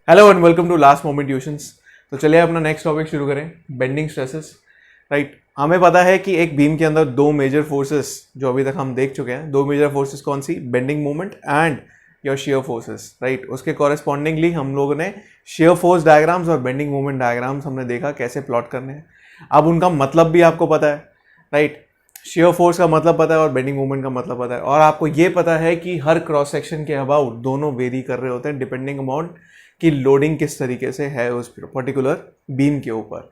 Hello and welcome to last moment tuitions. तो चलिए अपना नेक्स्ट टॉपिक शुरू करें, बेंडिंग स्ट्रेसेस। राइट, हमें पता है कि एक बीम के अंदर दो मेजर फोर्सेस जो अभी तक हम देख चुके हैं, दो मेजर फोर्सेस कौन सी, bending moment and your shear forces. Right, उसके कॉरेस्पॉन्डिंगली हम लोगों ने शेयर फोर्स डायग्राम्स और बेंडिंग मोमेंट डायग्राम्स हमने देखा कैसे प्लॉट करने हैं। अब उनका मतलब भी आपको पता है। राइट, शेयर फोर्स का मतलब पता है और बेंडिंग मोमेंट का मतलब पता है, और आपको ये पता है कि हर क्रॉस सेक्शन के अबाउट दोनों वेरी कर रहे होते हैं डिपेंडिंग अपॉन कि लोडिंग किस तरीके से है उस पर्टिकुलर बीम के ऊपर।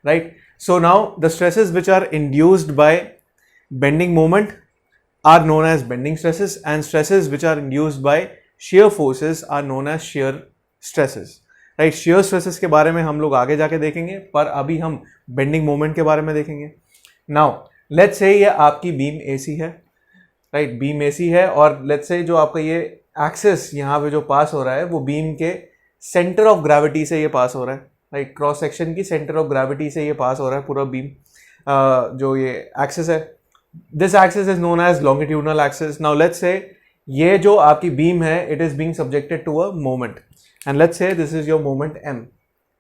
Right, so now the stresses which are induced by bending moment are known as bending stresses and stresses which are induced by shear forces are known as shear stresses. Right, shear stresses के बारे में हम लोग आगे जाके देखेंगे, पर अभी हम बेंडिंग मोमेंट के बारे में देखेंगे। नाउ लेट्स से ये आपकी बीम एसी है। राइट, बीम एसी है और लेट्स से जो आपका ये एक्सिस यहाँ पे जो पास हो रहा है वो बीम के सेंटर ऑफ ग्रेविटी से ये पास हो रहा है। राइट, क्रॉस सेक्शन की सेंटर ऑफ ग्रेविटी से ये पास हो रहा है पूरा बीम। जो ये एक्सिस है, this axis is known as longitudinal axis. Now let's say ये जो आपकी बीम है it is being subjected to a moment and let's say this is your moment M.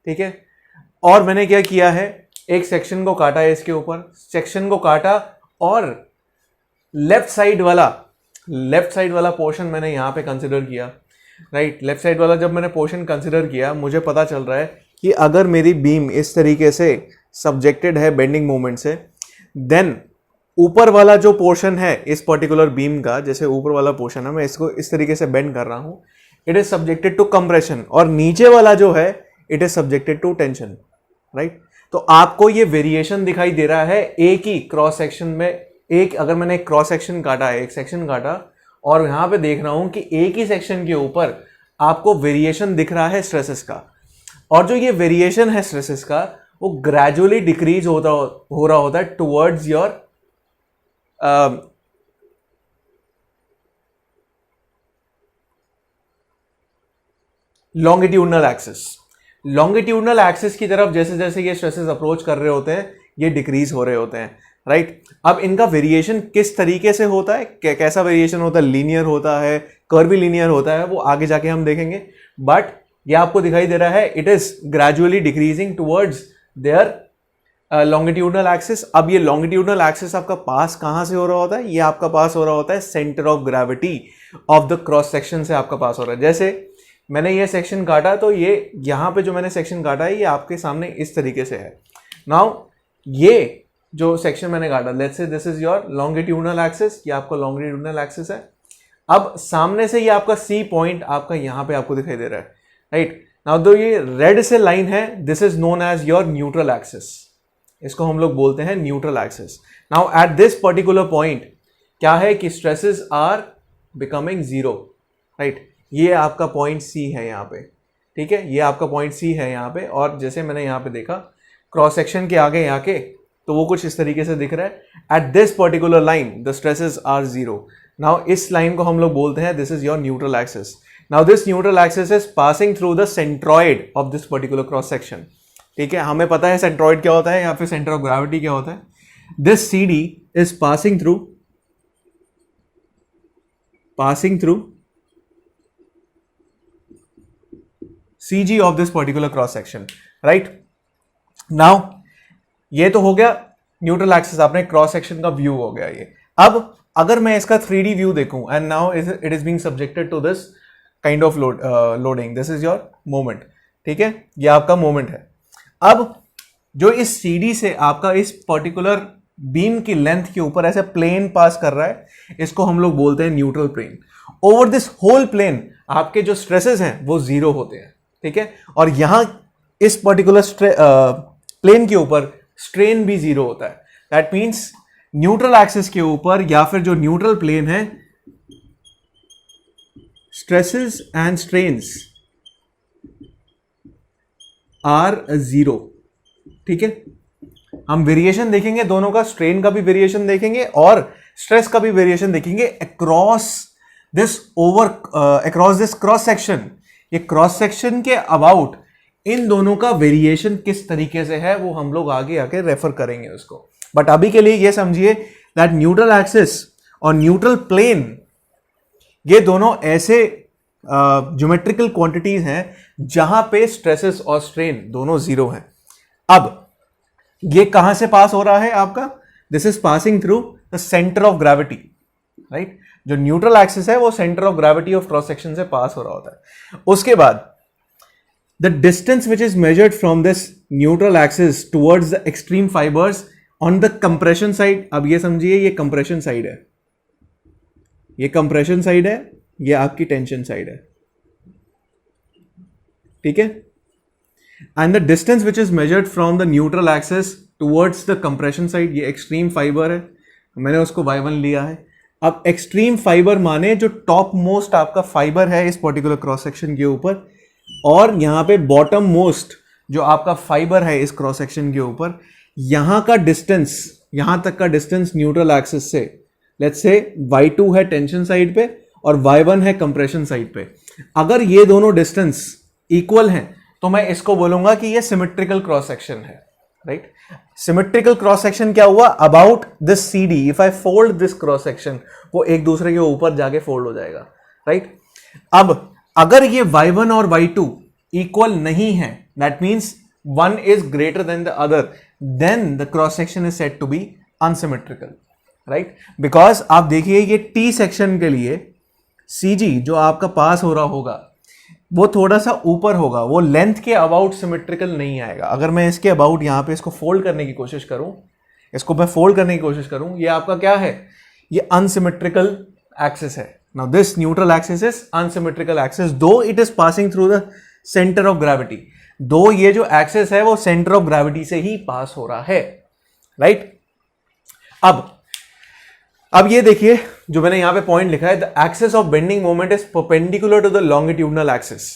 ठीक है, और मैंने क्या किया है, एक सेक्शन को काटा है इसके ऊपर, सेक्शन को काटा और लेफ्ट साइड वाला पोर्शन मैंने यहाँ पे कंसिडर किया। राइट, लेफ्ट साइड वाला जब मैंने पोर्शन कंसिडर किया, मुझे पता चल रहा है कि अगर मेरी बीम इस तरीके से सब्जेक्टेड है बेंडिंग मोमेंट से, देन ऊपर वाला जो पोर्शन है इस पर्टिकुलर बीम का, जैसे ऊपर वाला पोर्शन है मैं इसको इस तरीके से बेंड कर रहा हूं, it is subjected to compression, और नीचे वाला जो है it is subjected to tension. Right, तो आपको ये वेरिएशन दिखाई दे रहा है एक ही क्रॉस सेक्शन में। एक अगर मैंने एक क्रॉस सेक्शन काटा है, एक सेक्शन काटा, और यहां पे देख रहा हूं कि एक ही सेक्शन के ऊपर आपको वेरिएशन दिख रहा है स्ट्रेसेस का, और जो ये वेरिएशन है स्ट्रेसेस का वो ग्रेजुअली डिक्रीज हो रहा होता है towards your longitudinal axis. Longitudinal axis की तरफ जैसे जैसे ये स्ट्रेसेस अप्रोच कर रहे होते हैं ये डिक्रीज हो रहे होते हैं। राइट, अब इनका वेरिएशन किस तरीके से होता है, कैसा वेरिएशन होता है, लीनियर होता है, कर्वी लीनियर होता है, वो आगे जाके हम देखेंगे। बट ये आपको दिखाई दे रहा है it is gradually decreasing towards their longitudinal axis. अब ये लॉन्गिट्यूडनल एक्सिस आपका पास कहां से हो रहा होता है, ये आपका पास हो रहा होता है centre of gravity of the cross section से आपका पास हो रहा है। जैसे मैंने ये सेक्शन काटा तो ये यहाँ पे जो मैंने सेक्शन काटा है ये आपके सामने इस तरीके से है। नाउ ये जो सेक्शन मैंने काटा, let's say this is your longitudinal axis, ये आपका लॉन्गिट्यूडनल एक्सिस है। अब सामने से ये आपका सी पॉइंट आपका यहाँ पे आपको दिखाई दे रहा है। राइट, नाउ दो ये रेड से लाइन है, this is known as your neutral axis, इसको हम लोग बोलते हैं neutral axis. Now at this particular point क्या है कि stresses are becoming zero. Right, ये आपका पॉइंट सी है यहाँ पे। ठीक है, ये आपका पॉइंट सी है यहाँ पे, और जैसे मैंने यहाँ पे देखा क्रॉस सेक्शन के आगे यहाँ के, तो वो कुछ इस तरीके से दिख रहा है। At this particular line the stresses are zero. Now इस लाइन को हम लोग बोलते हैं this is your neutral axis. Now this neutral axis is passing through the centroid of this particular cross section. ठीक है, हमें पता है सेंट्रॉइड क्या होता है या फिर सेंटर ऑफ ग्रेविटी क्या होता है। This C D is passing through CG of this particular cross section. Right, now ये तो हो गया न्यूट्रल एक्सिस, आपने क्रॉस सेक्शन का व्यू हो गया ये। अब अगर मैं इसका 3D व्यू देखूं and now it is being subjected to this kind of loading, this is your moment. ठीक है, ये आपका मोमेंट है। अब जो इस CD से आपका इस पर्टिकुलर बीम की लेंथ के ऊपर ऐसे प्लेन पास कर रहा है, इसको हम लोग बोलते हैं neutral plane. Over this whole plane आपके जो स्ट्रेसेस हैं वो जीरो होते हैं। ठीक है, और यहां इस पर्टिकुलर प्लेन के ऊपर स्ट्रेन भी जीरो होता है। दैट मीन्स न्यूट्रल एक्सिस के ऊपर या फिर जो न्यूट्रल प्लेन है, stresses and strains are zero. ठीक है, हम वेरिएशन देखेंगे दोनों का, स्ट्रेन का भी वेरिएशन देखेंगे और स्ट्रेस का भी वेरिएशन देखेंगे अक्रॉस दिस क्रॉस सेक्शन। ये क्रॉस सेक्शन के अबाउट इन दोनों का वेरिएशन किस तरीके से है वो हम लोग आगे आके रेफर करेंगे उसको। बट अभी के लिए ये समझिए दैट न्यूट्रल एक्सिस और न्यूट्रल प्लेन ये दोनों ऐसे ज्योमेट्रिकल क्वांटिटीज हैं जहां पे स्ट्रेसेस और स्ट्रेन दोनों जीरो हैं। अब ये कहां से पास हो रहा है आपका? This is passing through the centre of gravity, right. जो न्यूट्रल एक्सिस है वो centre of gravity of cross section से पास हो रहा होता है। उसके बाद the distance which is measured from this neutral axis towards the extreme fibres on the compression side. अब ये समझिए ये कंप्रेशन साइड है, ये कंप्रेशन साइड है, ये आपकी टेंशन साइड है, ठीक है। And the distance which is measured from the neutral axis towards the compression side, ये एक्सट्रीम फाइबर है, मैंने उसको y1 लिया है। अब एक्सट्रीम फाइबर माने जो टॉप मोस्ट आपका फाइबर है इस पर्टिकुलर क्रॉस सेक्शन के ऊपर, और यहां पे बॉटम मोस्ट जो आपका फाइबर है इस क्रॉस सेक्शन के ऊपर, यहां का डिस्टेंस, यहां तक का डिस्टेंस न्यूट्रल एक्सिस से, लेट्स से y2 है टेंशन साइड पे और y1 है कंप्रेशन साइड पे। अगर ये दोनों डिस्टेंस इक्वल हैं तो मैं इसको बोलूंगा कि ये सिमेट्रिकल क्रॉस सेक्शन है, राइट। सिमेट्रिकल क्रॉस सेक्शन क्या हुआ? About this CD, if I fold this cross section, वो एक दूसरे के ऊपर जाके फोल्ड हो जाएगा, राइट। अब अगर ये y1 और y2 इक्वल नहीं है, that means one is greater than the other, then the cross section is said to be unsymmetrical, right? Because आप देखिए ये T सेक्शन के लिए CG जो आपका पास हो रहा होगा वो थोड़ा सा ऊपर होगा, वो लेंथ के अबाउट सिमेट्रिकल नहीं आएगा। अगर मैं इसके अबाउट यहां पे इसको फोल्ड करने की कोशिश करूं, इसको मैं फोल्ड करने की कोशिश करूं, ये आपका क्या है? ये अनसिमेट्रिकल एक्सिस है। Now this neutral axis is unsymmetrical axis though it is passing through the centre of gravity, though ये जो एक्सिस है वो सेंटर ऑफ ग्रेविटी से ही पास हो रहा है, राइट। अब ये देखिए जो मैंने यहां पे पॉइंट लिखा है, the axis of bending moment is perpendicular to the longitudinal axis.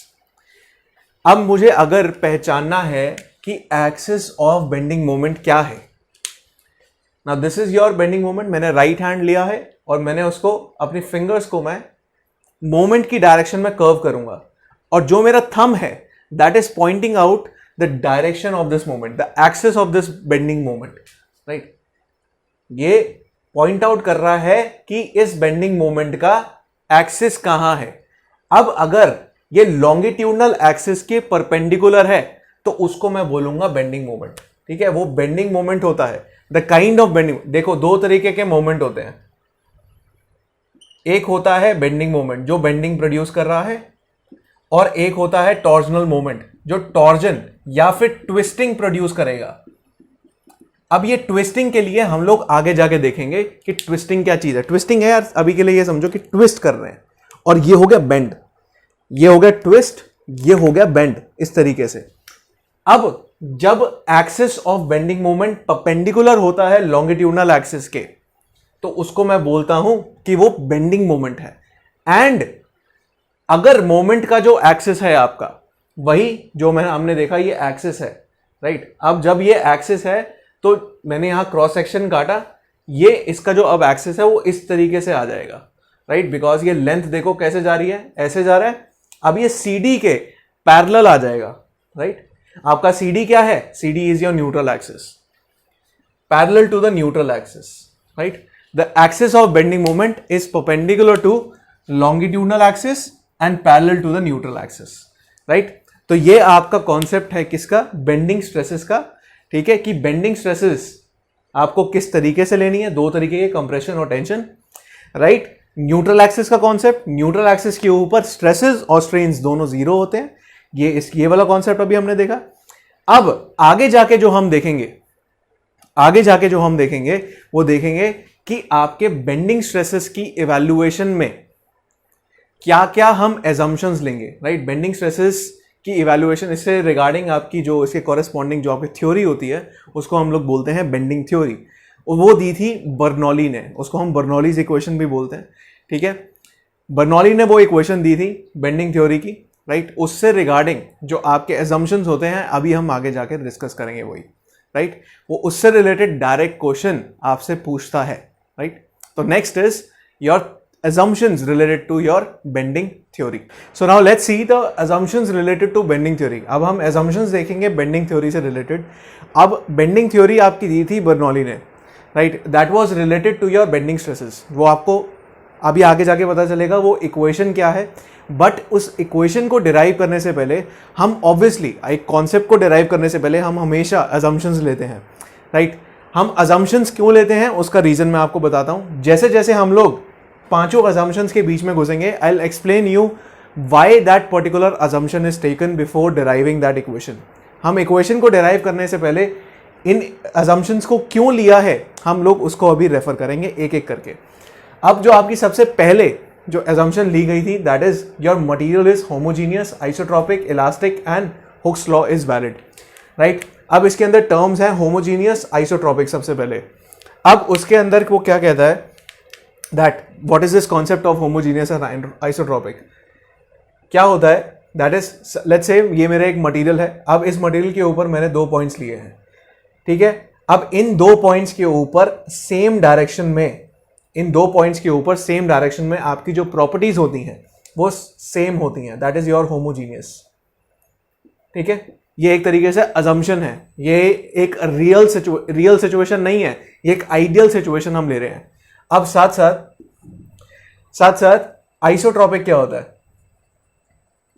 अब मुझे अगर पहचानना है कि एक्सिस ऑफ बेंडिंग मोमेंट क्या है, now this is your bending moment, मैंने राइट हैंड लिया है और मैंने उसको अपनी फिंगर्स को मैं मोमेंट की डायरेक्शन में कर्व करूंगा, और जो मेरा थंब है that is pointing out the direction of this moment, the axis of this bending moment, right. ये पॉइंट आउट कर रहा है कि इस बेंडिंग मोमेंट का एक्सिस कहां है। अब अगर ये लॉन्गिट्यूडनल एक्सिस के परपेंडिकुलर है तो उसको मैं बोलूंगा बेंडिंग मोमेंट, ठीक है। वो बेंडिंग मोमेंट होता है, द काइंड ऑफ बेंडिंग। देखो दो तरीके के मोमेंट होते हैं, एक होता है बेंडिंग मोमेंट जो बेंडिंग प्रोड्यूस कर रहा है, और एक होता है टॉर्जनल मोमेंट जो टॉर्जन या फिर ट्विस्टिंग प्रोड्यूस करेगा। अब ये ट्विस्टिंग के लिए हम लोग आगे जाके देखेंगे कि ट्विस्टिंग क्या चीज है। ट्विस्टिंग है यार, अभी के लिए ये समझो कि ट्विस्ट कर रहे हैं, और ये हो गया बेंड, ये हो गया ट्विस्ट, ये हो गया बेंड, इस तरीके से। अब जब axis of bending moment perpendicular होता है लॉन्गिट्यूडनल एक्सिस के, तो उसको मैं बोलता हूं कि वो बेंडिंग मोमेंट है। एंड अगर मोमेंट का जो एक्सिस है आपका, वही जो हमने देखा ये एक्सिस है, राइट। अब जब ये एक्सिस है तो मैंने यहां क्रॉस सेक्शन काटा, ये इसका जो अब एक्सिस है वो इस तरीके से आ जाएगा, राइट। बिकॉज ये लेंथ देखो कैसे जा रही है, ऐसे जा रहा है। अब ये CD के पैरेलल आ जाएगा, राइट। आपका CD क्या है? CD is your neutral axis, parallel to the neutral axis, right. The axis of bending moment is perpendicular to longitudinal axis and parallel to the neutral axis, right. तो ये आपका concept है किसका? Bending stresses का, ठीक है। कि bending stresses आपको किस तरीके से लेनी है, दो तरीके के, कंप्रेशन और टेंशन, राइट। न्यूट्रल एक्सिस का कॉन्सेप्ट, न्यूट्रल एक्सिस के ऊपर स्ट्रेसेस और स्ट्रेन्स दोनों जीरो होते हैं, ये वाला कॉन्सेप्ट अभी हमने देखा। अब आगे जाके जो हम देखेंगे, वो देखेंगे कि आपके बेंडिंग स्ट्रेसेस की इवैल्यूएशन में क्या क्या हम एजम्पशंस लेंगे, राइट। बेंडिंग स्ट्रेसेस की इवैल्यूएशन, इससे रिगार्डिंग आपकी जो इसके कॉरेस्पॉन्डिंग जो आपकी थ्योरी होती है उसको हम लोग बोलते हैं बेंडिंग थ्योरी। वो दी थी बर्नौली ने, उसको हम बर्नौलीज इक्वेशन भी बोलते हैं, ठीक है। बर्नौली ने वो इक्वेशन दी थी बेंडिंग थ्योरी की, राइट। उससे रिगार्डिंग जो आपके एजम्पशंस होते हैं अभी हम आगे जाकर डिस्कस करेंगे वही, राइट। वो उससे रिलेटेड डायरेक्ट क्वेश्चन आपसे पूछता है, राइट। तो next is your assumptions related to your bending theory. So now let's see the assumptions related to bending theory. अब हम assumptions देखेंगे bending theory से related. अब bending theory आपकी दी थी बर्नौली ने, right? That was related to your bending stresses. वो आपको अभी आगे जाके पता चलेगा वो इक्वेशन क्या है, बट उस इक्वेशन को डिराइव करने से पहले हम ऑब्वियसली एक कॉन्सेप्ट को डिराइव करने से पहले हम हमेशा अजम्पशंस लेते हैं, राइट। हम अजम्पशंस क्यों लेते हैं उसका रीजन मैं आपको बताता हूं। जैसे जैसे हम लोग पांचों अजम्पशंस के बीच में घुसेंगे, I will explain you why that particular assumption is taken before deriving that equation. हम इक्वेशन को डिराइव करने से पहले इन अजम्पशंस को क्यों लिया है हम लोग उसको अभी रेफर करेंगे एक एक करके। अब जो आपकी सबसे पहले जो अजम्पशन ली गई थी, that is your material is homogeneous, isotropic, elastic and hooks law is valid, right. अब इसके अंदर टर्म्स हैं होमोजीनियस, आइसोट्रोपिक सबसे पहले। अब उसके अंदर वो क्या कहता है that what is this concept of homogeneous and isotropic. क्या होता है दैट इज, लेट्स से ये मेरा एक मटेरियल है। अब इस मटेरियल के ऊपर मैंने 2 पॉइंट्स लिए हैं, ठीक है। अब इन 2 पॉइंट्स के ऊपर सेम डायरेक्शन में, इन 2 पॉइंट्स के ऊपर सेम डायरेक्शन में आपकी जो प्रॉपर्टीज होती हैं वो सेम होती हैं, दैट इज योर होमोजीनियस, ठीक है। ये एक तरीके से अजम्पशन है, ये एक रियल सिचुएशन नहीं है, ये एक आइडियल सिचुएशन हम ले रहे हैं। अब साथ साथ आइसोट्रोपिक क्या होता है?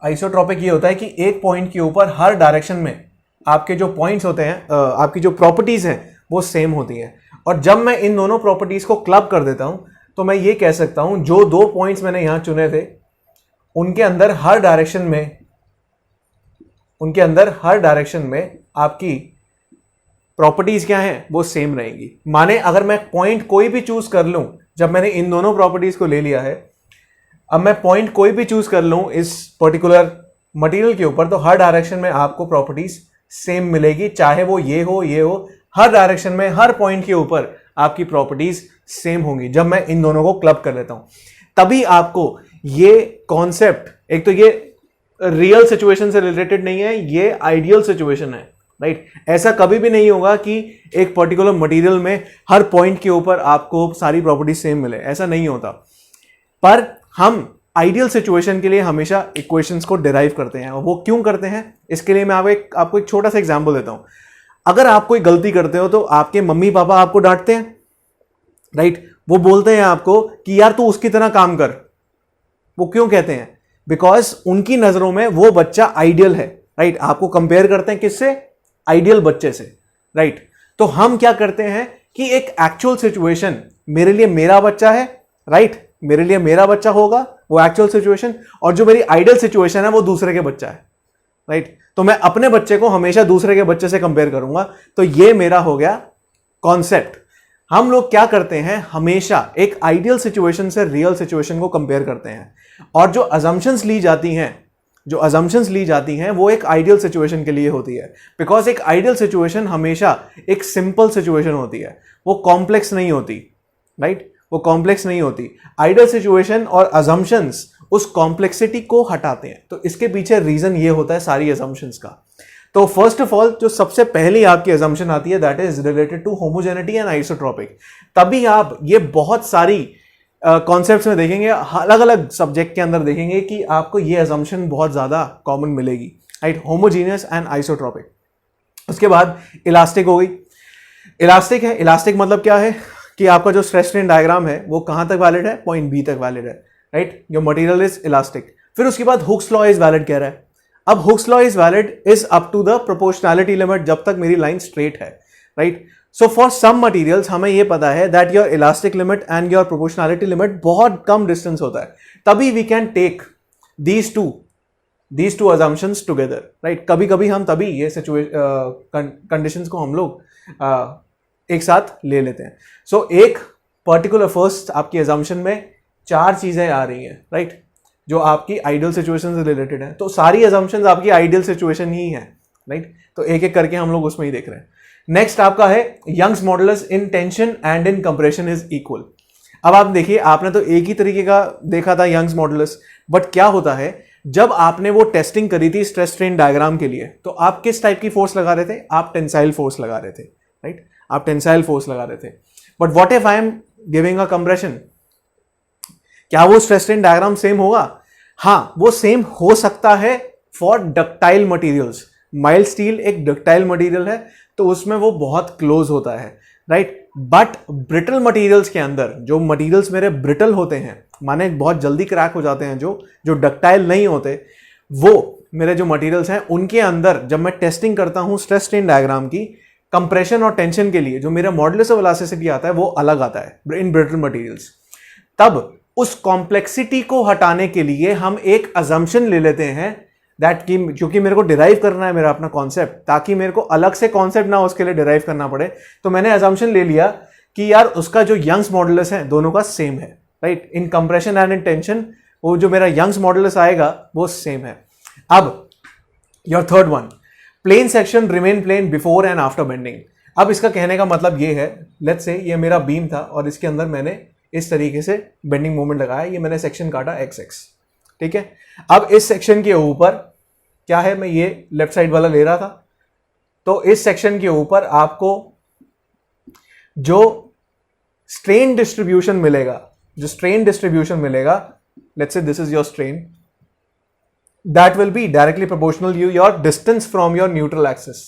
आइसोट्रोपिक ये होता है कि एक पॉइंट के ऊपर हर डायरेक्शन में आपके जो पॉइंट्स होते हैं, आपकी जो प्रॉपर्टीज हैं वो सेम होती हैं। और जब मैं इन दोनों प्रॉपर्टीज को क्लब कर देता हूं तो मैं ये कह सकता हूं जो 2 पॉइंट्स मैंने यहां चुने थे उनके अंदर हर डायरेक्शन में आपकी प्रॉपर्टीज क्या हैं वो सेम रहेंगी। माने अगर मैं पॉइंट कोई भी चूज कर लूं, जब मैंने इन दोनों प्रॉपर्टीज को ले लिया है, अब मैं पॉइंट कोई भी चूज कर लूं इस पर्टिकुलर मटेरियल के ऊपर, तो हर डायरेक्शन में आपको प्रॉपर्टीज सेम मिलेगी, चाहे वो ये हो, हर डायरेक्शन में हर पॉइंट के ऊपर आपकी प्रॉपर्टीज सेम होंगी। जब मैं इन दोनों को क्लब कर लेता हूं तभी आपको ये कॉन्सेप्ट, एक तो ये रियल सिचुएशन से रिलेटेड नहीं है, ये आइडियल सिचुएशन है, राइट। ऐसा कभी भी नहीं होगा कि एक पर्टिकुलर मटेरियल में हर पॉइंट के ऊपर आपको सारी प्रॉपर्टीज सेम मिले, ऐसा नहीं होता। पर हम आइडियल सिचुएशन के लिए हमेशा इक्वेशंस को डिराइव करते हैं। और वो क्यों करते हैं इसके लिए मैं आपको एक छोटा सा एग्जांपल देता हूं। अगर आप कोई गलती करते हो तो आपके मम्मी पापा आपको डांटते हैं, राइट। वो बोलते हैं आपको कि यार तू उसकी तरह काम कर। वो क्यों कहते हैं? बिकॉज उनकी नजरों में वो बच्चा आइडियल है, राइट। आपको कंपेयर करते हैं किससे? आइडियल बच्चे से, राइट। तो हम क्या करते हैं कि एक एक्चुअल सिचुएशन, मेरे लिए मेरा बच्चा है, राइट, मेरे लिए मेरा बच्चा होगा वो एक्चुअल सिचुएशन, और जो मेरी आइडियल सिचुएशन है वो दूसरे के बच्चा है, राइट। तो मैं अपने बच्चे को हमेशा दूसरे के बच्चे से कंपेयर करूंगा। तो ये मेरा हो गया कॉन्सेप्ट। हम लोग क्या करते हैं, हमेशा एक आइडियल सिचुएशन से रियल सिचुएशन को कंपेयर करते हैं, और जो अजम्पशंस ली जाती हैं वो एक आइडियल सिचुएशन के लिए होती है। बिकॉज एक आइडियल सिचुएशन हमेशा एक सिंपल सिचुएशन होती है, वो कॉम्प्लेक्स नहीं होती, राइट, वो कॉम्प्लेक्स नहीं होती। आइडियल सिचुएशन और अजम्पशंस उस कॉम्प्लेक्सिटी को हटाते हैं। तो इसके पीछे रीजन ये होता है सारी अजम्पशंस का। तो फर्स्ट ऑफ ऑल जो सबसे पहली आपकी अजम्पशन आती है that is related to homogeneity and isotropic. तभी आप ये बहुत सारी कॉन्सेप्ट्स में देखेंगे, अलग अलग सब्जेक्ट के अंदर देखेंगे कि आपको ये अजम्पशन बहुत ज्यादा कॉमन मिलेगी, राइट, होमोजीनियस एंड आइसोट्रोपिक। उसके बाद इलास्टिक हो गई। इलास्टिक है, इलास्टिक मतलब क्या है कि आपका जो स्ट्रेस स्ट्रेन डायग्राम है वो कहां तक वैलिड है? पॉइंट बी तक वैलिड है, right. Your material is elastic. फिर उसके बाद हुक्स लॉ इज वैलिड कह रहा है। अब Hooke's law is valid is up to the proportionality limit, जब तक मेरी लाइन स्ट्रेट है, right. So for some materials हमें ये पता है that your elastic limit and your proportionality limit बहुत कम डिस्टेंस होता है, तभी we can take these two assumptions together, right. कभी कभी हम तभी ये कंडीशंस को हम लोग एक साथ ले लेते हैं। सो एक पर्टिकुलर फर्स्ट आपकी assumption में 4 चीजें आ रही हैं, राइट, जो आपकी आइडियल सिचुएशन से रिलेटेड है। तो सारी assumptions आपकी आइडियल सिचुएशन ही है, राइट। तो एक एक करके हम लोग उसमें ही देख रहे हैं। नेक्स्ट आपका है Young's modulus in tension and in compression is equal. अब आप देखिए, आपने तो एक ही तरीके का देखा था यंग्स मॉडुलस, बट क्या होता है जब आपने वो टेस्टिंग करी थी स्ट्रेस स्ट्रेन डायग्राम के लिए, तो आप किस टाइप की फोर्स लगा रहे थे? आप टेंसाइल फोर्स लगा रहे थे, राइट, आप टेंसाइल फोर्स लगा रहे थे। But what if I am giving a compression? क्या वो स्ट्रेस स्ट्रेन डायग्राम सेम होगा? हाँ, वो सेम हो सकता है for ductile materials. Mild steel एक डक्टाइल मटेरियल है, तो उसमें वो बहुत क्लोज होता है, राइट। बट ब्रिटल मटेरियल्स के अंदर, जो मटेरियल्स मेरे ब्रिटल होते हैं, माने बहुत जल्दी क्रैक हो जाते हैं, जो डक्टाइल नहीं होते, वो मेरे जो मटेरियल्स हैं उनके अंदर जब मैं टेस्टिंग करता हूं स्ट्रेस स्ट्रेन डायग्राम की, कंप्रेशन और टेंशन के लिए जो मेरा मॉडुलस ऑफ इलास्टिसिटी आता है वो अलग आता है इन ब्रिटल मटेरियल्स। तब उस कॉम्प्लेक्सिटी को हटाने के लिए हम एक अजम्पशन ले लेते हैं दैट कि क्योंकि मेरे को डिराइव करना है मेरा अपना कॉन्सेप्ट, ताकि मेरे को अलग से कॉन्सेप्ट ना उसके लिए डिराइव करना पड़े, तो मैंने अजम्पशन ले लिया कि यार उसका जो यंग्स मॉडुलस है दोनों का सेम है, right. In compression and in tension वो जो मेरा यंग्स मॉडुलस आएगा वो सेम है। अब your third one, plane section remain plane before and after bending. अब इसका कहने का मतलब ये है, लेट्स से ये मेरा बीम था और इसके अंदर मैंने इस तरीके से बेंडिंग मोमेंट लगाया, ये मैंने सेक्शन काटा XX, ठीक है। अब इस सेक्शन के ऊपर क्या है, मैं ये लेफ्ट साइड वाला ले रहा था, तो इस सेक्शन के ऊपर आपको जो स्ट्रेन डिस्ट्रीब्यूशन मिलेगा, let's say this is your strain, that will be directly proportional to your distance from your neutral axis.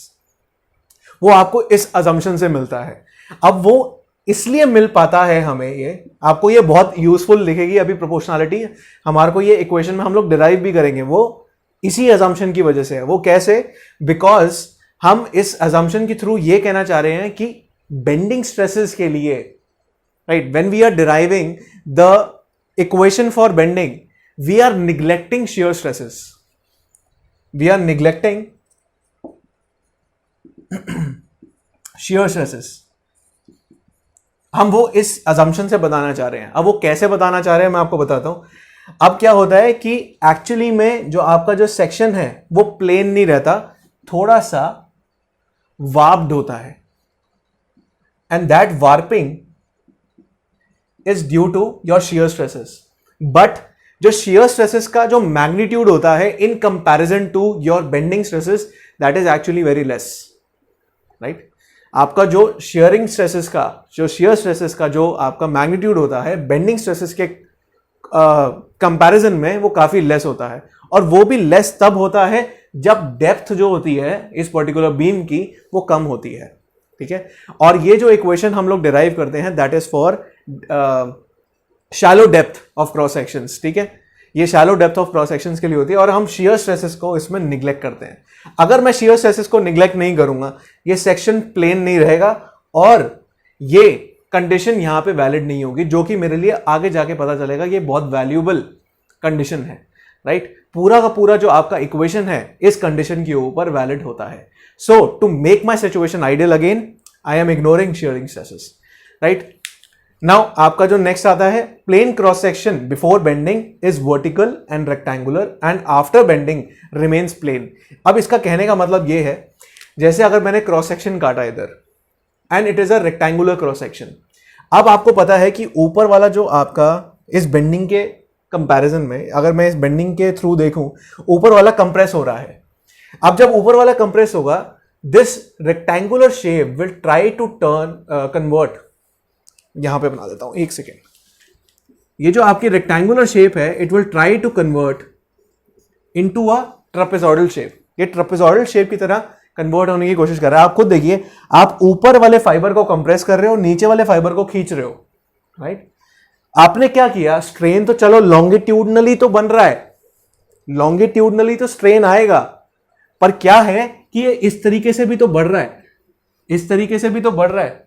वो आपको इस अजम्पशन से मिलता है। अब वो इसलिए मिल पाता है हमें, ये आपको ये बहुत यूजफुल दिखेगी अभी प्रोपोर्शनलिटी, हमारे को ये इक्वेशन में हम लोग डिराइव भी करेंगे, वो इसी अजम्पशन की वजह से है। वो कैसे? बिकॉज हम इस अजम्पशन के थ्रू ये कहना चाह रहे हैं कि बेंडिंग स्ट्रेसेस के लिए, right, when we are deriving the equation for bending, we are neglecting shear stresses, we are neglecting shear stresses। हम वो इस assumption से बताना चाह रहे हैं। अब वो कैसे बताना चाह रहे हैं मैं आपको बताता हूं। अब क्या होता है कि एक्चुअली में जो आपका जो सेक्शन है वो प्लेन नहीं रहता, थोड़ा सा वार्प्ड होता है, and that warping is due to your shear stresses। But जो shear stresses का जो मैग्नीट्यूड होता है in comparison to your bending stresses, that is actually very less, right. आपका जो shear stresses का जो आपका मैग्नीट्यूड होता है बेंडिंग स्ट्रेसेस के कंपैरिजन में वो काफी लेस होता है, और वो भी लेस तब होता है जब डेप्थ जो होती है इस पर्टिकुलर बीम की वो कम होती है, ठीक है। और ये जो इक्वेशन हम लोग डिराइव करते हैं that is for shallow depth of cross sections, ठीक है। ये shallow depth of cross sections के लिए होती है, और हम shear stresses को इसमें निग्लेक्ट करते हैं। अगर मैं shear stresses को निग्लेक्ट नहीं करूंगा, ये सेक्शन प्लेन नहीं रहेगा और ये कंडीशन यहां पे वैलिड नहीं होगी, जो कि मेरे लिए आगे जाके पता चलेगा ये बहुत वैल्यूएबल कंडीशन है, राइट। पूरा का पूरा जो आपका इक्वेशन है इस कंडीशन के ऊपर वैलिड होता है। So to make my situation ideal again, I am ignoring shearing stresses, right. Now आपका जो नेक्स्ट आता है, plane cross section before bending is vertical and rectangular and after bending remains plane. अब इसका कहने का मतलब ये है, जैसे अगर मैंने क्रॉस सेक्शन काटा इधर and it is a rectangular cross section, अब आपको पता है कि ऊपर वाला जो आपका इस बेंडिंग के कंपैरिजन में, अगर मैं इस बेंडिंग के थ्रू देखूं, ऊपर वाला कंप्रेस हो रहा है। अब जब ऊपर वाला कंप्रेस होगा, this rectangular shape will try to convert, यहां पे बना देता हूं एक सेकेंड, ये जो आपकी रेक्टेंगुलर शेप है it will try to convert into a trapezoidal shape. ये ट्रापेजॉइडल शेप की तरह कन्वर्ट होने की कोशिश कर रहा है। आप खुद देखिए, आप ऊपर वाले फाइबर को कंप्रेस कर रहे हो, नीचे वाले फाइबर को खींच रहे हो, राइट। आपने क्या किया, स्ट्रेन तो चलो लॉन्गिट्यूडनली तो बन रहा है, लॉन्गिट्यूडनली तो स्ट्रेन आएगा, पर क्या है कि ये इस तरीके से भी तो बढ़ रहा है, इस तरीके से भी तो बढ़ रहा है।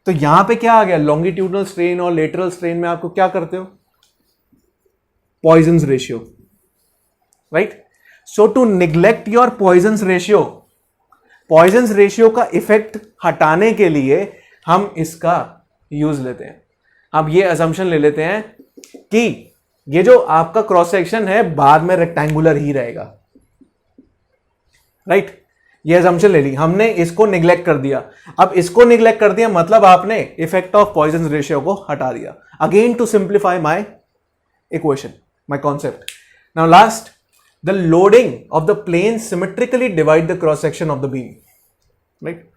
तो यहां पे क्या आ गया, लॉन्गिट्यूडनल स्ट्रेन और लेटरल स्ट्रेन में आपको क्या करते हो, Poisson's ratio, right. So to neglect your Poisson's ratio का इफेक्ट हटाने के लिए हम इसका यूज लेते हैं। अब ये असम्पशन ले लेते हैं कि ये जो आपका क्रॉस सेक्शन है बाद में रेक्टेंगुलर ही रहेगा, राइट। ये असम्पशन ले ली हमने, इसको निग्लेक्ट कर दिया। अब इसको निग्लेक्ट कर दिया मतलब आपने इफेक्ट ऑफ पॉइजन रेशियो को हटा दिया। Again to simplify my equation, my concept. Now last, the loading of the plane symmetrically divide the cross section of the beam, right.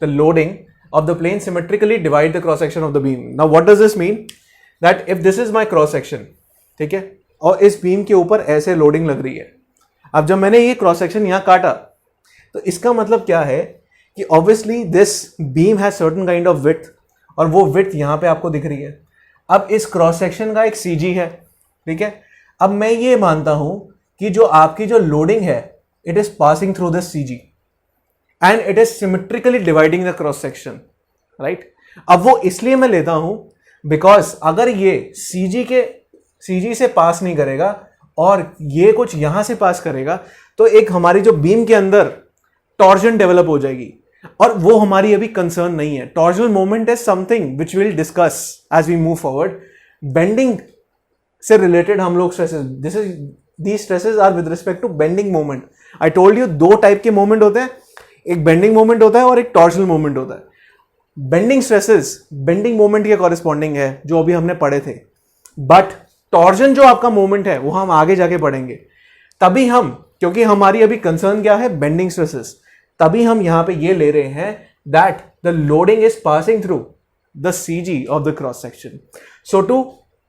The loading of the plane symmetrically divide the cross section of the beam. Now what does this mean? That if this is my cross section, ठीक है, और इस beam के ऊपर ऐसे loading लग रही है, अब जब मैंने ये क्रॉस सेक्शन यहां काटा तो इसका मतलब क्या है कि obviously this beam has certain kind of width, और वो विड्थ यहां पे आपको दिख रही है। अब इस क्रॉस सेक्शन का एक सीजी है, ठीक है। अब मैं ये मानता हूं कि जो आपकी जो लोडिंग है it is passing through this CG and it is symmetrically dividing the cross section, right. अब वो इसलिए मैं लेता हूं बिकॉज अगर ये सीजी से पास नहीं करेगा और ये कुछ यहां से पास करेगा तो एक हमारी जो बीम के अंदर टॉर्जन डेवलप हो जाएगी, और वो हमारी अभी कंसर्न नहीं है। Torsional moment is something which will discuss as we move forward. Bending से रिलेटेड हम लोग stresses, these stresses are with respect to bending moment. I told you दो टाइप के मोमेंट होते हैं, एक बेंडिंग मोमेंट होता है और एक टॉर्शनल मोमेंट होता है। बेंडिंग स्ट्रेसेस बेंडिंग मोमेंट के कॉरेस्पॉन्डिंग है जो अभी हमने पढ़े थे, बट टॉर्जन जो आपका मोमेंट है वो हम आगे जाके पढ़ेंगे। तभी हम, क्योंकि हमारी अभी कंसर्न क्या है, बेंडिंग स्ट्रेसेस, तभी हम यहां पे ये ले रहे हैं that the loading is passing through the CG of the cross section, so to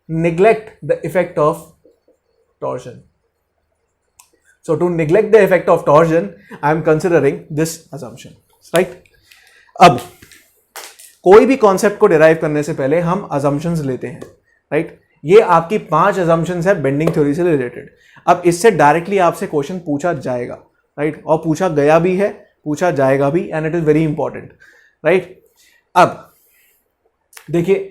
neglect the effect of torsion. So to neglect the effect of torsion, I am considering this assumption, right? अब कोई भी concept को derive करने से पहले हम assumptions लेते हैं, right? ये आपकी 5 assumptions है बेंडिंग थ्योरी से रिलेटेड। अब इससे डायरेक्टली आपसे क्वेश्चन पूछा जाएगा, राइट, और पूछा गया भी है, पूछा जाएगा भी, and it is very important, right. अब देखिए,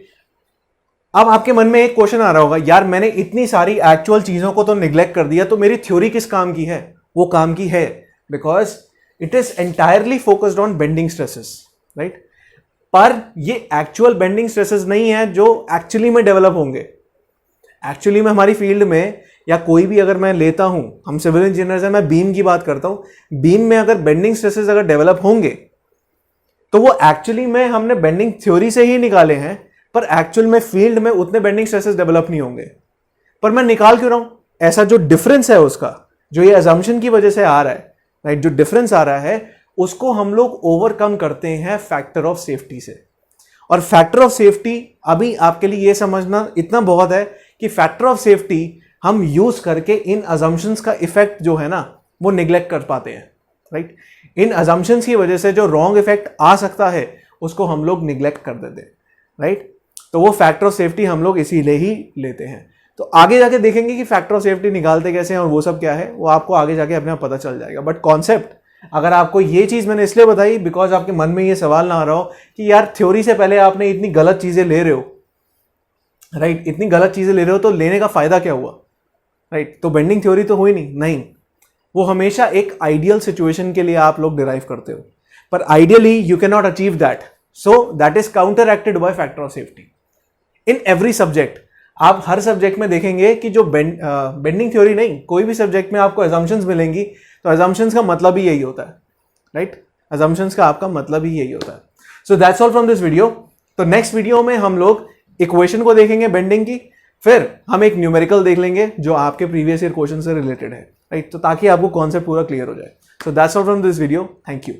अब आपके मन में एक क्वेश्चन आ रहा होगा, यार मैंने इतनी सारी एक्चुअल चीजों को तो निग्लेक्ट कर दिया, तो मेरी थ्योरी किस काम की है? वो काम की है because it is entirely focused on bending stresses, right. पर ये एक्चुअल बेंडिंग स्ट्रेसेस नहीं है जो एक्चुअली में डेवलप होंगे। एक्चुअली में हमारी फील्ड में, या कोई भी अगर मैं लेता हूं, हम सिविल इंजीनियर्स हैं, मैं बीम की बात करता हूं, बीम में अगर बेंडिंग स्ट्रेसेस अगर डेवलप होंगे तो वो एक्चुअली में हमने बेंडिंग थ्योरी से ही निकाले हैं, पर एक्चुअल में फील्ड में उतने बेंडिंग स्ट्रेसेस डेवलप नहीं होंगे। पर मैं निकाल क्यों रहा हूं? ऐसा जो डिफरेंस है उसका, जो ये अजम्पशन की वजह से आ रहा है, राइट, जो डिफरेंस आ रहा है उसको हम लोग ओवरकम करते हैं फैक्टर ऑफ सेफ्टी से। और फैक्टर ऑफ सेफ्टी अभी आपके लिए ये समझना इतना बहुत है कि फैक्टर ऑफ सेफ्टी हम यूज करके इन अजम्पशंस का इफेक्ट जो है ना वो निग्लेक्ट कर पाते हैं, राइट। इन अजम्पशंस की वजह से जो रॉन्ग इफेक्ट आ सकता है उसको हम लोग निग्लेक्ट कर देते हैं, राइट। तो वो फैक्टर ऑफ सेफ्टी हम लोग इसीलिए ही लेते हैं। तो आगे जाके देखेंगे कि फैक्टर ऑफ सेफ्टी निकालते कैसे हैं और वो सब क्या है, वो आपको आगे जाके अपने आप पता चल जाएगा। बट कॉन्सेप्ट, अगर आपको ये चीज मैंने इसलिए बताई बिकॉज आपके मन में ये सवाल ना आ रहा हो कि यार थ्योरी से पहले आपने इतनी गलत चीजें ले रहे हो, राइट, इतनी गलत चीजें ले रहे हो तो लेने का फायदा क्या हुआ, राइट। तो बेंडिंग थ्योरी तो हुई नहीं, वो हमेशा एक आइडियल सिचुएशन के लिए आप लोग डिराइव करते हो, पर ideally you can not achieve that, so that is counter acted by factor of safety in every subject. आप हर सब्जेक्ट में देखेंगे कि जो बेंडिंग थ्योरी नहीं, कोई भी सब्जेक्ट में आपको assumptions मिलेंगी, तो assumptions का मतलब ही यही होता है, राइट। assumptions का आपका मतलब ही यही होता है। So that's all from this video. तो नेक्स्ट वीडियो में हम लोग इक्वेशन को देखेंगे बेंडिंग की, फिर हम एक न्यूमेरिकल देख लेंगे जो आपके प्रीवियस ईयर क्वेश्चन से रिलेटेड है, राइट, तो ताकि आपको कॉन्सेप्ट पूरा क्लियर हो जाए। So that's all from this video, thank you.